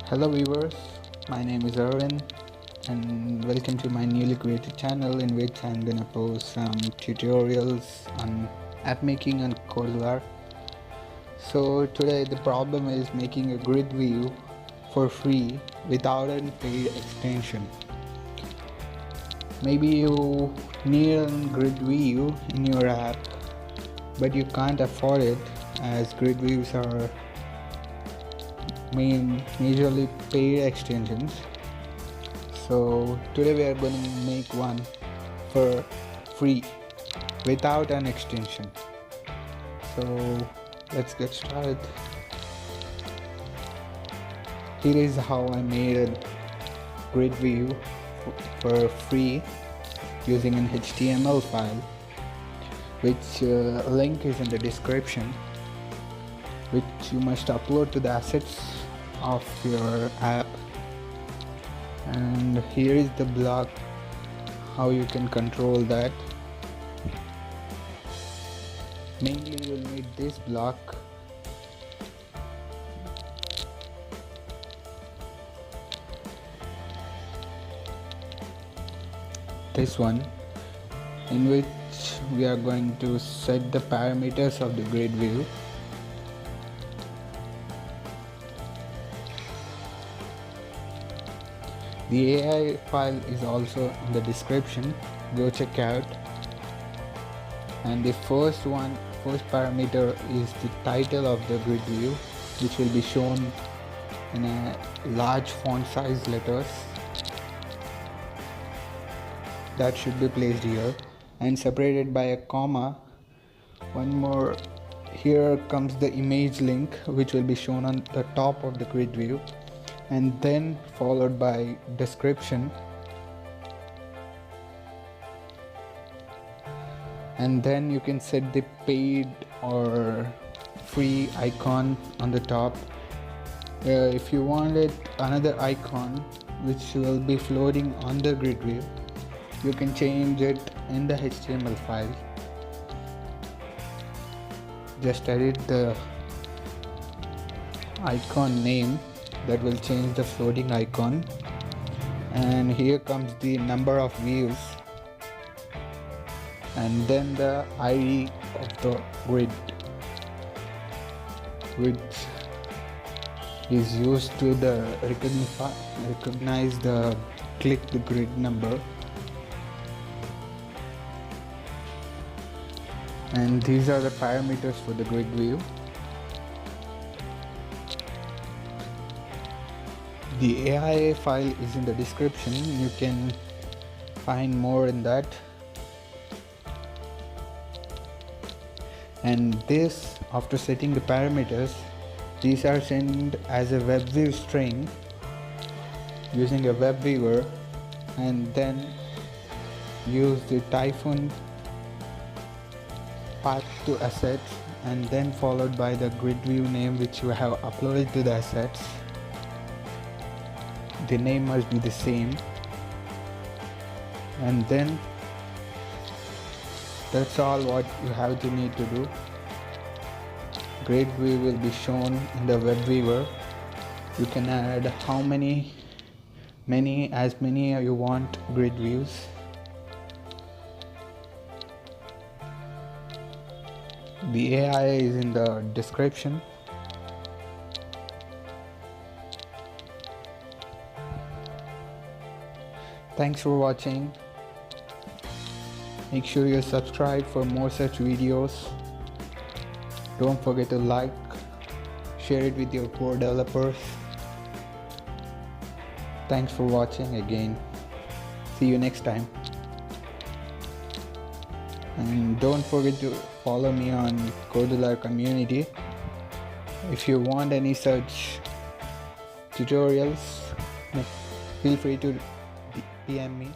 Hello viewers, my name is Erwin and welcome to my newly created channel in which I'm gonna post some tutorials on app making on Kodular. So today the problem is making a grid view for free without a paid extension. Maybe you need a grid view in your app but you can't afford it as grid views are majorly paid extensions. So today we are going to make one for free without an extension. So let's get started. Here is how I made a grid view for free using an HTML file, which link is in the description, which you must upload to the assets of your app. And here is the block, how you can control that. Mainly you will need this block, this one, in which we are going to set the parameters of the grid view. The AIA file is also in the description, go check out. And the first parameter is the title of the grid view, which will be shown in a large font size letters. That should be placed here and separated by a comma. One more, here comes the image link, which will be shown on the top of the grid view, and then followed by description, and then you can set the paid or free icon on the top. If you wanted another icon which will be floating on the grid view, you can change it in the HTML file. Just edit the icon name, that will change the floating icon. And here comes the number of views and then the ID of the grid, which is used to recognize the click the grid number. And these are the parameters for the grid view. The AIA file is in the description, you can find more in that. And this, after setting the parameters, these are sent as a web view string using a web viewer, and then use the Typhoon path to assets, and then followed by the grid view name which you have uploaded to the assets. The name must be the same, and then that's all what you have to need to do. Grid view will be shown in the web viewer. You can add as many you want grid views. The AIA is in the description. Thanks for watching. Make sure you subscribe for more such videos. Don't forget to like, share it with your core developers. Thanks for watching again. See you next time. And don't forget to follow me on Kodular community. If you want any such tutorials, feel free to PM me.